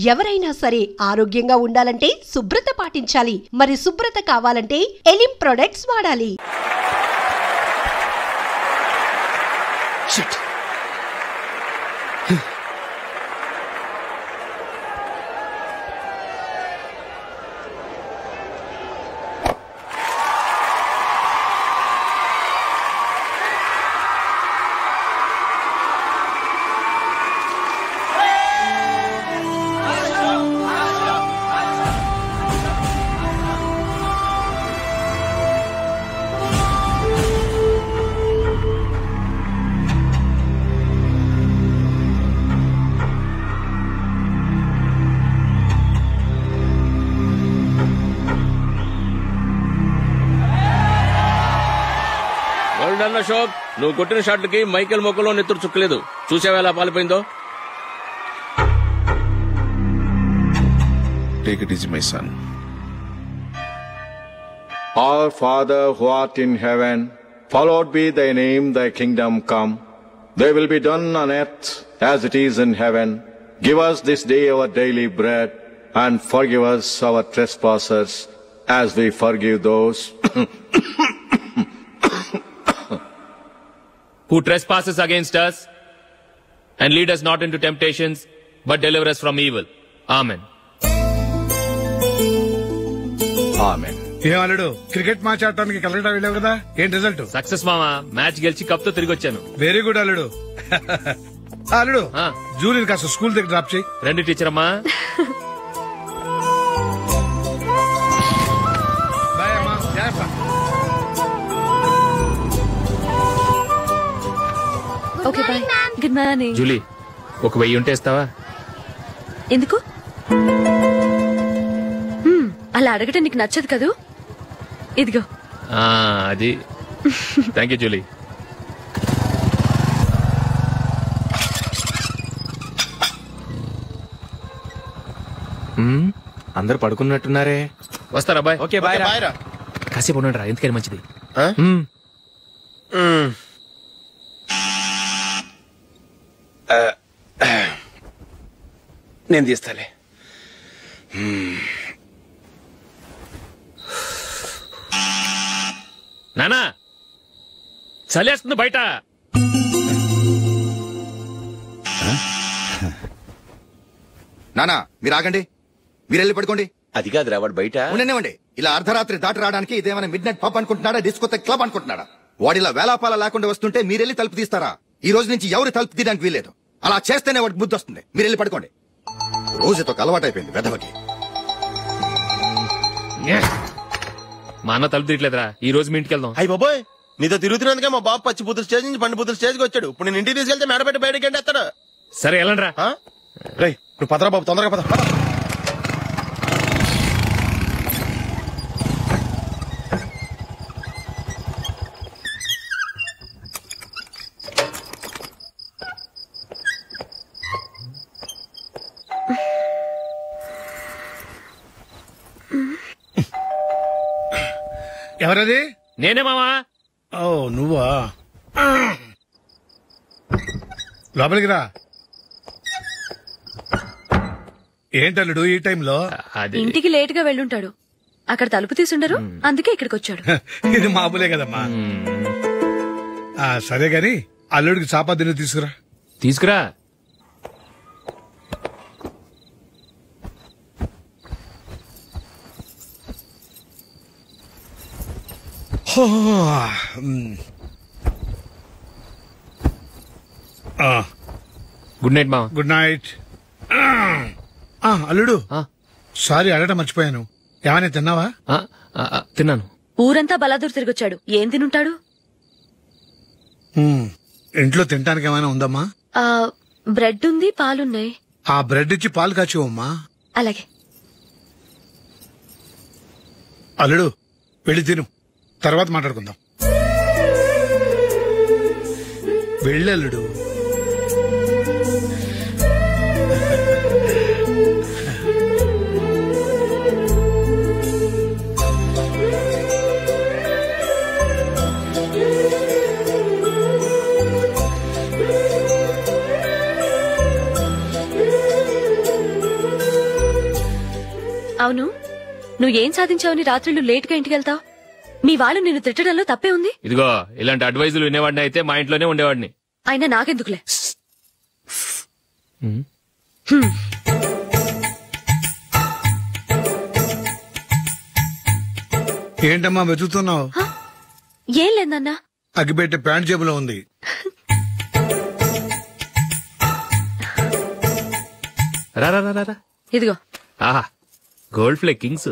ఎవరైనా సరే ఆరోగ్యంగా ఉండాలంటే శుభ్రత పాటించాలి. మరి శుభ్రత కావాలంటే ఎలిమ్ ప్రొడక్ట్స్ వాడాలి. అశోక్, నువ్వు కొట్టిన షాట్లకి మైకేల్ మొక్కలో నెత్తురు చుక్కలేదు. చూసావా ఎలా పాలిపోయిందో? Take it easy, my son. Our Father who art in heaven, hallowed be thy name, thy kingdom come. Thy will be done on earth as it is in heaven. Give us this day our daily bread, and forgive us our trespasses as we forgive those who trespasses against us, and lead us not into temptations, but deliver us from evil. Amen. Amen. ఏమన్నాడు? Cricket match ఆడటానికి కలకటా వెళ్ళావు కదా, ఏం result? Success మామా, match గెలిచి cup తో తిరిగి వచ్చాను. వెరీ గుడ్ అల్లుడు. అల్లుడు, జూలియన్ కాస్త స్కూల్ దగ్గర డ్రాప్ చేయి. రండి టీచర్ అమ్మా. బాయ్ అమ్మా, జాగ్రత్త. Okay bye. Good morning. Julie, ఒక 1000 ఉంటే ఇస్తావా? ఎందుకు? అలా అడగటం నీకు నచ్చదు కదూ. ఇదిగో. అది. Thank you Julie. అందరు పడుకున్నట్టున్నారే. వస్తారా బాయ్? ఓకే బాయ్ రా. కాసేపు ఉండండి రా, ఎందుకని మంచిది. నేను తీస్తాలే. నానా, చలేస్తుంది బయట. నానా మీరు ఆగండి, మీరెళ్ళి పడుకోండి. అది కాదురా, వాడు బయట ఉండనివ్వండి. ఇలా అర్ధరాత్రి దాటి రావడానికి ఇదేమైనా మిడ్ నైట్ పబ్ అనుకుంటున్నాడా, డిస్కోతే క్లబ్ అనుకుంటున్నాడా? వాడిలా వేలాపాల లేకుండా వస్తుంటే మీరెళ్ళి తలుపు తీస్తారా? ఈ రోజు నుంచి ఎవరు తలుపు తీయడానికి వీల్లేదు. అలా చేస్తేనే వాడికి బుద్ధి వస్తుంది. మీరెళ్ళి పడుకోండి. రోజుతో అలవాటైపోయింది వెధవకి. మా అన్న తలుపు తీయట్లేదురా, ఈ రోజు మీ ఇంటికి వెళ్దాం. అయ్యి బాబోయ్, నీతో తిరుగుతున్నందుకే మా బాబు పచ్చి బుద్ధుల స్టేజ్ నుంచి పండు బుద్ధుల స్టేజ్కి వచ్చాడు. ఇప్పుడు నేను ఇంటికి తీసుకెళ్తే మేడబెట్టి బయటకి ఎండేస్తాడు. సరే వెళ్ళండి రా. రేయ్, నువ్వు పదరా బాబు, తొందరగా పద. ఎవరది? నేనే మామా. ఓ నువ్వా? లోపలికి రా. ఏంటల్లుడు ఈ టైంలో? ఇంటికి లేట్ గా వెళ్ళుంటాడు. అక్కడ తలుపు తీసుండరు, అందుకే ఇక్కడికి వచ్చాడు. ఇది మామూలే కదమ్మా. సరే గాని అల్లుడికి చాపాదిని తీసుకురా. తీసుకురా. గుడ్ నైట్ మామ. Good night. అల్లుడు, సారీ అడగటం మర్చిపోయాను. ఏమైనా తిన్నావా? తిన్నాను. ఊరంతా బలాదూర్ తిరిగొచ్చాడు, ఏం తినుంటాడు? ఇంట్లో తినడానికి ఏమైనా ఉందమ్మా? బ్రెడ్ ఉంది, పాలున్నాయి. ఆ బ్రెడ్ ఇచ్చి పాలు కాచివమ్మా. అలాగే. అల్లుడు, వెళ్ళి తిను, తర్వాత మాట్లాడుకుందాం. వెళ్ళల్లుడు. అవును, నువ్వేం సాధించావని రాత్రులు లేట్ గా ఇంటికి వెళ్తావు? మీ వాళ్ళు నిన్ను తిట్టడంలో తప్పే ఉంది. ఇదిగో ఇలాంటి అడ్వైజులు వినేవాడిని అయితే మా ఇంట్లోనే ఉండేవాడిని. అయినా నాకెందుకులే. ఏంటమ్మా వెతుకుతున్నావు? ఏం లేదన్నా. అగ్గిపెట్టే ప్యాంట్ జేబులో ఉంది. రా. ఇదిగో. ఆహా, గోల్డ్ ఫ్లే కింగ్స్.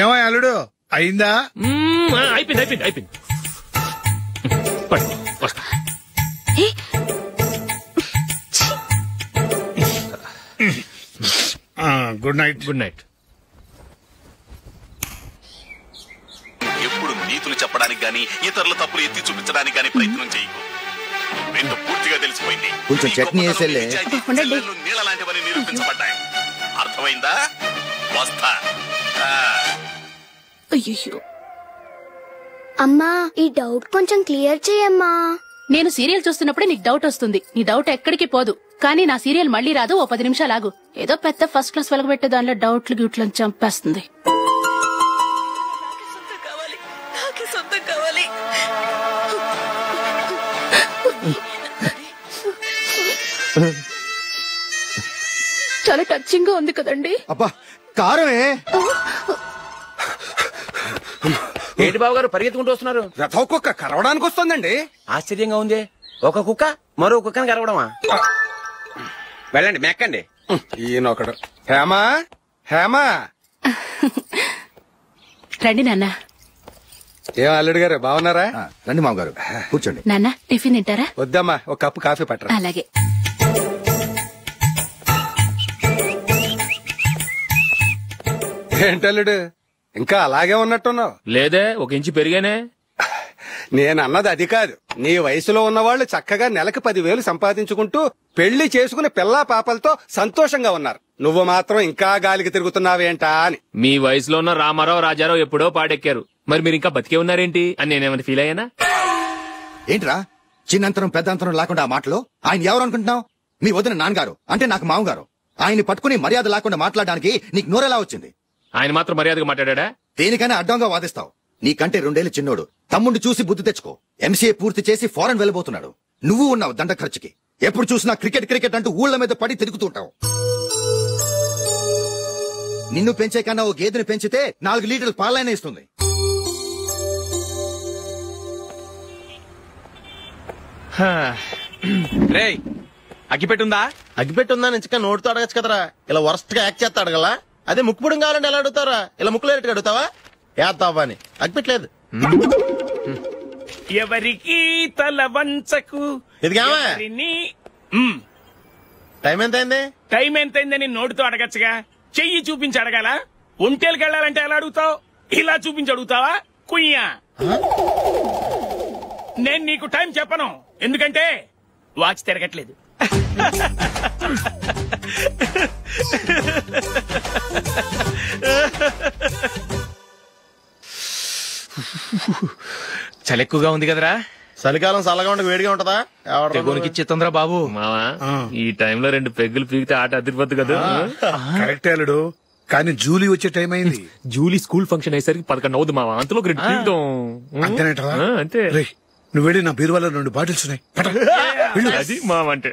ఏమో అల్లుడు అయిందా? అయిపోయింది. వస్తా. Good night. Good night. ఎప్పుడు నీతులు చెప్పడానికి గాని ఇతరుల తప్పులు ఎత్తి చూపించడానికి గాని ప్రయత్నం చేయకు. రెండు పూర్తిగా తెలిసిపోయింది. కొంచెం చట్నీ వేసేలే. నీళ్ళ లాంటివని నిరూపించబడ్డాయి. అర్థమైందా? వస్తా. అయ్యో అమ్మా, ఈ డౌట్ కొంచెం క్లియర్ చేయమ్మా. నేను సీరియల్ చూస్తున్నప్పుడే నీకు డౌట్ వస్తుంది. నీ డౌట్ ఎక్కడికి పోదు. కానీ నా సీరియల్ మళ్ళీ రాదు. ఓ 10 నిమిషాలు ఆగు. ఏదో పెద్ద ఫస్ట్ క్లాస్ వెలగబెట్టే దానిలో డౌట్లు గ్యూట్లను చంపేస్తుంది. చాలా టచింగ్ గా ఉంది కదండి. అబ్బా కారమే. ఏంటి బాబు గారు పరిగెత్తుకుంటూ వస్తున్నారు? రథం కుక్క కరవడానికి వస్తుందండి. ఆశ్చర్యంగా ఉంది. ఒక కుక్క మరో కుక్కని కరవడమా? వెళ్ళండి, మెక్కండి. ఈయనొకడు. హేమా రండి నాన్న. ఏం అల్లుడు గారు బాగున్నారా? రండి మామగారు కూర్చోండి. నాన్న టిఫిన్ తింటారా? వద్దమ్మా, ఒక కప్పు కాఫీ పట్టరా. అలాగే. ఏంటల్లుడు ఇంకా అలాగే ఉన్నట్టున్నావు? లేదే, 1 ఇంచు పెరిగానే. నేనన్నది అది కాదు. నీ వయసులో ఉన్నవాళ్లు చక్కగా నెలకు 10,000 సంపాదించుకుంటూ పెళ్లి చేసుకుని పిల్లా పాపలతో సంతోషంగా ఉన్నారు. నువ్వు మాత్రం ఇంకా గాలికి తిరుగుతున్నావేంటా అని. మీ వయసులో ఉన్న రామారావు రాజారావు ఎప్పుడో పాడెక్కారు. మరి మీరు ఇంకా బతికే ఉన్నారేంటి అని నేనేమైనా ఫీల్ అయ్యానా? ఏంట్రా చిన్నంతరం పెద్దంతరం లేకుండా ఆ మాటలు? ఆయన ఎవరు అనుకుంటున్నావు? మీ వదిన నాన్నగారు, అంటే నాకు మామగారు. ఆయన్ని పట్టుకుని మర్యాద లేకుండా మాట్లాడడానికి నీకు నోరెలా వచ్చింది? ఆయన మాత్రం మర్యాదగా మాట్లాడా? దేనికైనా అడ్డంగా వాదిస్తావు. నీకంటే 2 ఏళ్ల చిన్నోడు. తమ్ముడు చూసి బుద్ధి తెచ్చుకో. ఎంసీఏ పూర్తి చేసి ఫారెన్ వెళ్ళబోతున్నాడు. నువ్వు ఉన్నావు దండ ఖర్చుకి. ఎప్పుడు చూసినా క్రికెట్ అంటూ ఊళ్ల మీద పడి తిరుగుతుంటావు. నిన్ను పెంచే కన్నా ఓ గేదెని పెంచితే 4 లీటర్లు పాలైనా ఇస్తుంది. రేయ్, అగ్గిపెట్టుందా? అగ్గిపెట్టుందా నుంచి నోటితో అడగచ్చు కదరా. ఇలా వరస్ట్ గా యాక్ట్ చేస్తా అడగలా. అదే ముక్కుపుడం కావాలంటే ఎలా అడుగుతారా? ఇలా ముక్కులేట్టుగా అడుగుతావా? ఏత్తావా అని. అగ్గిపెట్టలేదు. ఎవరికి తల వంచకు. ఇదిగామా టైం ఎంతైంది? టైం ఎంతైందని నోటితో అడగచ్చుగా. చెయ్యి చూపించి అడగాల. ఒంటేలకు వెళ్ళాలంటే ఎలా అడుగుతావు? ఇలా చూపించి అడుగుతావా? కుయ్యా. నేను నీకు టైం చెప్పను, ఎందుకంటే వాచ్ తిరగట్లేదు. చలి ఎక్కువగా ఉంది కదరా. చలికాలం చల్లగా ఉండి వేడిగా ఉంటదా? తెగోనికి తొందర బాబు. మావా, ఈ టైంలో 2 పెగ్గులు పీకితే ఆట అదిరిపోద్దు కదా. కరెక్ట్ అల్లుడు, కానీ జూలీ వచ్చే టైం అయింది. జూలీ స్కూల్ ఫంక్షన్ అయ్యేసరికి 11 అవుతుంది మావా. అంతలో 2 పీకుతాం. అంతేనేటరా? అంతే. నువ్వు వెళ్ళి నా బీరువాలో 2 బాటిల్స్ ఉన్నాయి. అది మావ అంటే.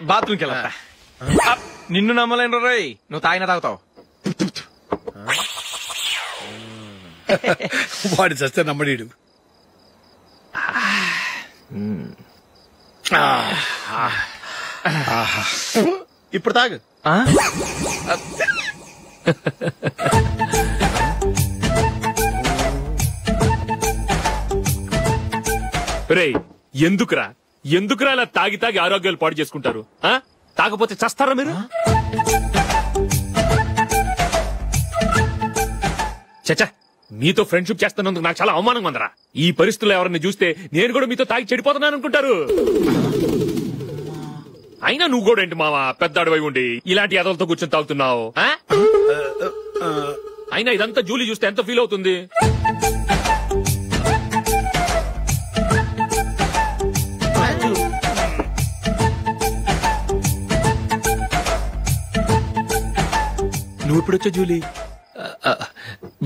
బాత్రూమ్కి వెళ్ళా. నిన్ను నమ్మలేను రోయ్, నువ్వు తాగినా తాగుతావు. వాడి చస్తే నమ్మడీడు. ఇప్పుడు తాగు. రేయ్, ఎందుకురా ఇలా తాగి ఆరోగ్యాలు పాడు చేసుకుంటారు? తాగపోతే చస్తారా మీరు? చచ్చా, మీతో ఫ్రెండ్షిప్ చేస్తున్నందుకు నాకు చాలా అవమానంగా ఉందరా. ఈ పరిస్థితుల్లో ఎవరిని చూస్తే నేను కూడా మీతో తాగి చెడిపోతున్నాను అనుకుంటారు. అయినా నువ్వు కూడా ఏంటి మావా పెద్ద అడవై ఉండి ఇలాంటి ఎదలతో కూర్చొని తాగుతున్నావు? అయినా ఇదంతా జూలీ చూస్తే ఎంత ఫీల్ అవుతుంది? నువ్వు ఇప్పుడొచ్చా జూలీ?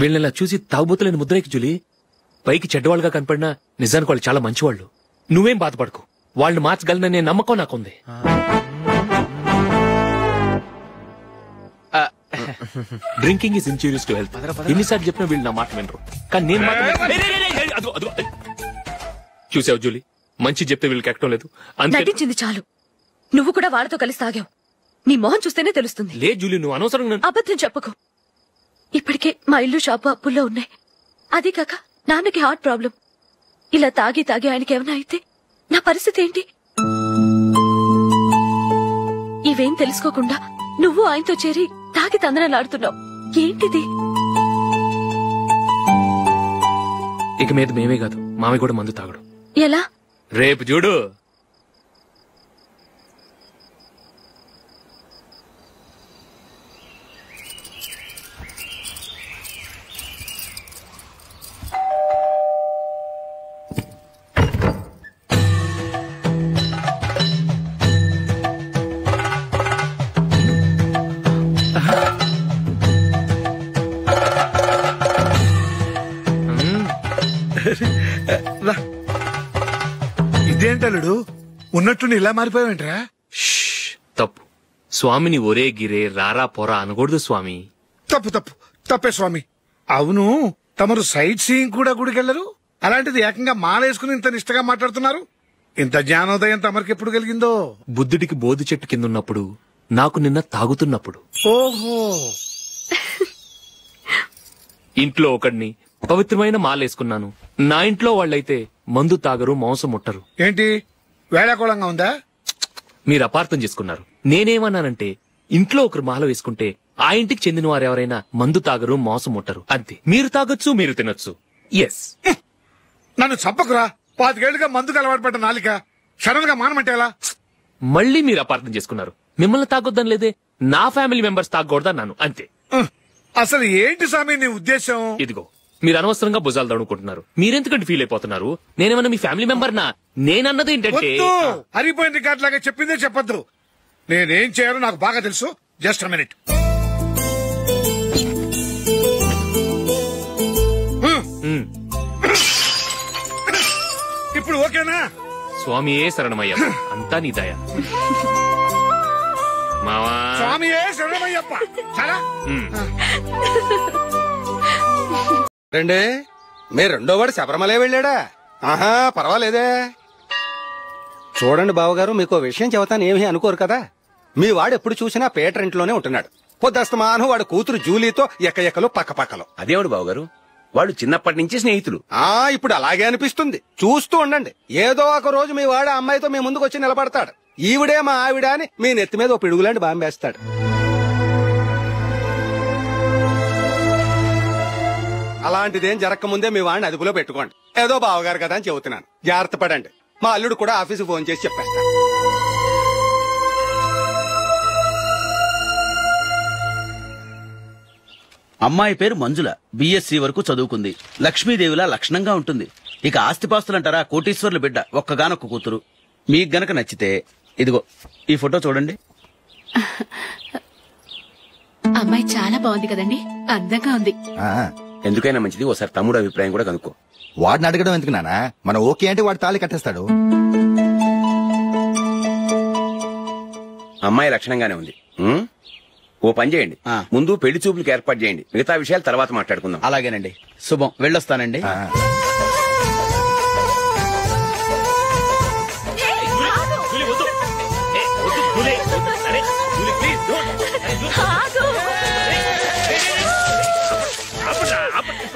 వీళ్ళని చూసి తాగుబోతులేని ముద్రేకి జూలీ. పైకి చెడ్డవాళ్ళుగా కనపడినా నిజానికి వాళ్ళు చాలా మంచివాళ్ళు. నువ్వేం బాధపడకు, వాళ్ళని మార్చగలననే నమ్మకం నాకుంది. Drinking is injurious to health. ఎన్నిసార్లు చెప్పినా వీళ్ళు నా మాట వినరు. కానీ నేను చూసావు జూలీ, మంచి చెప్తే వీళ్ళకి ఎక్కడం లేదు. నటించింది చాలు. నువ్వు కూడా వాళ్ళతో కలిసి తాగావు. నీ మొహం చూస్తేనే తెలుస్తుంది. లే జూలీ, నువ్వు అనవసరంగా అబద్ధం చెప్పకు. ఇప్పటికే మా ఇల్లు షాపు అప్పుల్లో ఉన్నాయి. అదే కాక నాన్నకి హార్ట్ ప్రాబ్లం. ఇలా తాగి తాగి ఆయనకి ఏమైనా అయితే నా పరిస్థితి ఏంటి? ఇవేం తెలుసుకోకుండా నువ్వు ఆయనతో చేరి తాగి తందనలాడుతున్నావు. ఏంటిది? ఇక మీద మేమే కాదు, మామి కూడా మందు తాగడు. ఎలా? రేపు చూడు. ఇదేంటలుడు ఉన్నట్టుండి ఇలా మారిపోయావేంట్రా? తప్పు స్వామిని ఒరే గిరే రారా పోరా అనకూడదు స్వామి. తప్పు తప్పు తప్పే స్వామి. అవును, తమరు సైట్ సీయింగ్ కూడా గుడికెళ్లరు, అలాంటిది ఏకంగా మాలేసుకుని ఇంత నిష్టగా మాట్లాడుతున్నారు. ఇంత జ్ఞానోదయం తమరికి ఎప్పుడు కలిగిందో? బుద్ధుడికి బోధి చెట్టు కింద ఉన్నప్పుడు, నాకు నిన్న తాగుతున్నప్పుడు. ఓహో. ఇంట్లో ఒకడిని పవిత్రమైన మాలేసుకున్నాను. నా ఇంట్లో వాళ్ళైతే మందు తాగరు, మాంసం ముట్టరు. ఏంటి వేళాకోళంగా ఉందా? మీరు అపార్థం చేసుకున్నారు. నేనేమన్నానంటే ఇంట్లో ఒకరు మాల వేసుకుంటే ఆ ఇంటికి చెందిన వారు ఎవరైనా మందు తాగరు, మాంసం ముట్టరు అంతే. మీరు తాగొచ్చు, మీరు తినొచ్చు. ఎస్. నన్ను చంపకురా. 5 ఏళ్లుగా మందుకు అలవాటు పడ్డ నాలిక సడన్ గా మానమంటే ఎలా? మళ్ళీ మీరు అపార్థం చేసుకున్నారు. మిమ్మల్ని తాగొద్దని లేదే, నా ఫ్యామిలీ మెంబర్స్ తాగకూడదన్నాను అంతే. అసలు ఏంటి స్వామి నీ ఉద్దేశం? ఇదిగో మీరు అనవసరంగా భుజాలు దడుకుంటున్నారు. మీరెందుకంటే ఫీల్ అయిపోతున్నారు? నేనేమన్నా మీ ఫ్యామిలీ మెంబర్ నా? నేనన్నది ఏంటంటే హరిపోయిన రికార్డ్ లాగా చెప్పిందే చెప్పొద్దు. నేనేం చేయాలో నాకు బాగా తెలుసు. Just a minute. ఇప్పుడు ఓకేనా? స్వామియే శరణమయ్యప్ప, అంతా నీ దయ. మావా స్వామియే శరణమయ్యప్ప. చాలా రండి. మీ రెండో వాడు శబరిమలే వెళ్ళాడా? ఆహా, పర్వాలేదే. చూడండి బావగారు, మీకు విషయం చెబుతాను, ఏమీ అనుకోరు కదా. మీ వాడు ఎప్పుడు చూసినా పీటర్ ఇంట్లోనే ఉంటున్నాడు. పొద్దస్తమానం వాడు కూతురు జూలీతో ఎక్కలు పక్కపక్కలు. అదేవాడు బావగారు, వాడు చిన్నప్పటి నుంచి స్నేహితులు. ఇప్పుడు అలాగే అనిపిస్తుంది. చూస్తూ ఉండండి, ఏదో ఒక రోజు మీ వాడు అమ్మాయితో మీ ముందుకు వచ్చి నిలబడతాడు. ఈవిడే మా ఆవిడ అని మీ నెత్తి మీద ఓ పిడుగులాంటి బాంబేస్తాడు. అలాంటిదేం జరగకముందే మీ వాడిని అదుపులో పెట్టుకోండి. ఏదో బావగారు కదా అని చెబుతున్నాను, జాగ్రత్త పడండి. మా అల్లుడు కూడా ఆఫీసుకు ఫోన్ చేసి చెప్పేస్తాను. అమ్మాయి పేరు మంజుల, బిఎస్సి వరకు చదువుకుంది. లక్ష్మీదేవిలా లక్షణంగా ఉంటుంది. ఇక ఆస్తిపాస్తులంటారా, కోటీశ్వర్ల బిడ్డ, ఒక్కగానొక్క కూతురు. మీకు గనక నచ్చితే ఇదిగో ఈ ఫోటో చూడండి. అమ్మాయి చాలా బాగుంది కదండి, అందంగా ఉంది. ఎందుకైనా మంచిది ఒకసారి తమ్ముడు అభిప్రాయం కూడా కనుక్కో. వాడిని అడగడం ఎందుకు నానా? మనం ఓకే అంటే వాడు తాళి కట్టేస్తాడు. అమ్మాయి లక్షణంగానే ఉంది. ఓ పని చేయండి, ముందు పెళ్లి చూపులకు ఏర్పాటు చేయండి. మిగతా విషయాలు తర్వాత మాట్లాడుకుందాం. అలాగేనండి. శుభం, వెళ్ళొస్తానండి.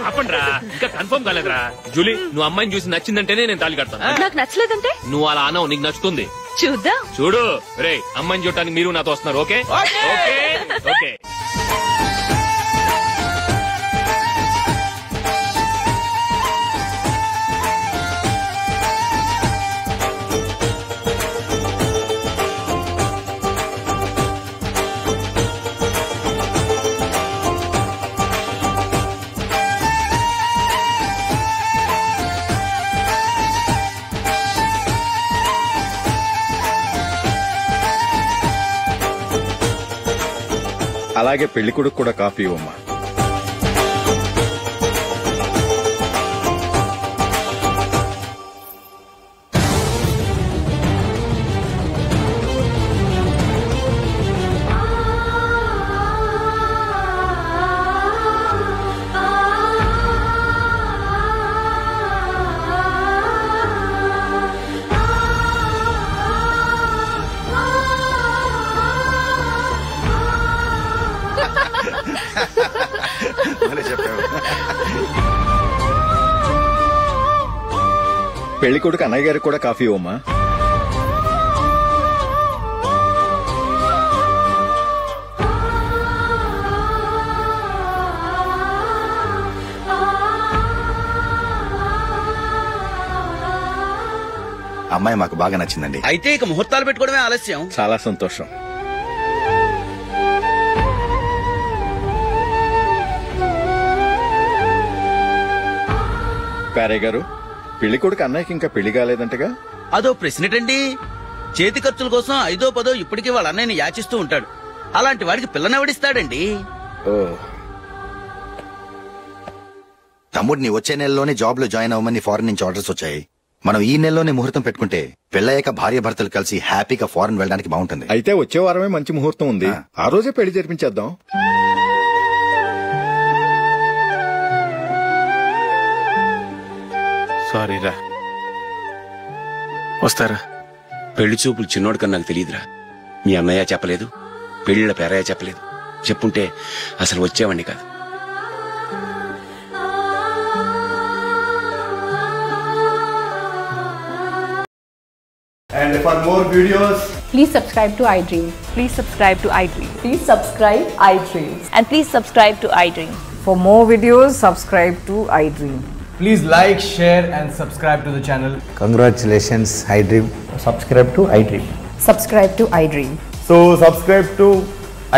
ఆపండ్రా, ఇంకా కన్ఫర్మ్ కాలేదురా. జూలీ, నువ్వు అమ్మాయిని చూసి నచ్చిందంటేనే నేను తాళి కడతాను. నాకు నచ్చలేదంటే నువ్వు అలా అనవు, నీకు నచ్చుతుంది. చూద్దాం. చూడు రే, అమ్మాయిని చూడటానికి మీరు నాతో వస్తున్నారు. Okay okay okay. అలాగే పెళ్లి కొడుకు కూడా కాఫీ ఇవ్వమ్మా. పెళ్లి కొడుకు అన్నయ్య గారికి కూడా కాఫీ ఇవ్వమ్మా. అమ్మాయి మాకు బాగా నచ్చిందండి. అయితే ఇక ముహూర్తాలు పెట్టుకోవడమే ఆలస్యం. చాలా సంతోషం. పేరయ్య గారు, పెళ్లి కొడుకు అన్నయ్యకి ఇంకా పెళ్లి కాలేదంటగా? అదో ప్రశ్నటండి. చేతి ఖర్చుల కోసం 5దో 10దో ఇప్పటికీ వాళ్ళ అన్నయ్యని యాచిస్తూ ఉంటాడు. అలాంటి వాడికి పిల్లనెవడిస్తాడండి? తమ్ముడిని వచ్చే నెలలోనే జాబ్ లో జాయిన్ అవ్వమని ఫారెన్ నుంచి ఆర్డర్స్ వచ్చాయి. మనం ఈ నెలలోనే ముహూర్తం పెట్టుకుంటే పెళ్ళయ్యాక భార్య భర్తలు కలిసి హ్యాపీగా ఫారెన్ వెళ్ళడానికి బాగుంటుంది. అయితే వచ్చే వారమే మంచి ముహూర్తం ఉంది, ఆ రోజే పెళ్లి జరిపించేద్దాం. సారీరా. వస్తారా? పెళ్లి చూపులు చిన్నోడు కన్నా నాకు తెలియదురా. మీ అన్నయ్య చెప్పలేదు, పెళ్లిళ్ళ పేరయ్య చెప్పలేదు. చెప్పుంటే అసలు వచ్చేవాడిని కాదు. And for more videos, please subscribe to iDream. Please subscribe to iDream. Please subscribe iDream. And please subscribe to iDream. For more videos, subscribe to iDream. please like, share and subscribe to the channel. Congratulations, iDream. Subscribe to iDream. Subscribe to iDream. So subscribe to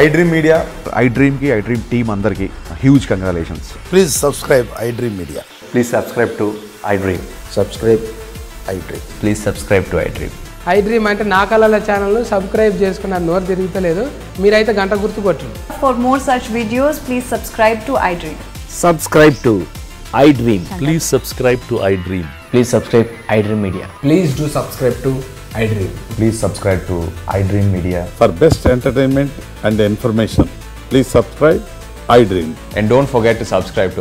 iDream Media. iDream ki iDream team andarki huge congratulations. Please subscribe iDream Media. Please subscribe to iDream. Subscribe iDream. Please subscribe to iDream. iDream అంటే నా కళల channel subscribe చేసుకున్న నోరు తిరుగుతలేదు. మీరైతే గంట గుర్తు కొట్టండి. For more such videos, please subscribe to iDream. Subscribe to iDream. Please subscribe to iDream. Please subscribe iDream Media. Please do subscribe to iDream. Please subscribe to iDream Media. For best entertainment and information, please subscribe iDream. And don't forget to subscribe to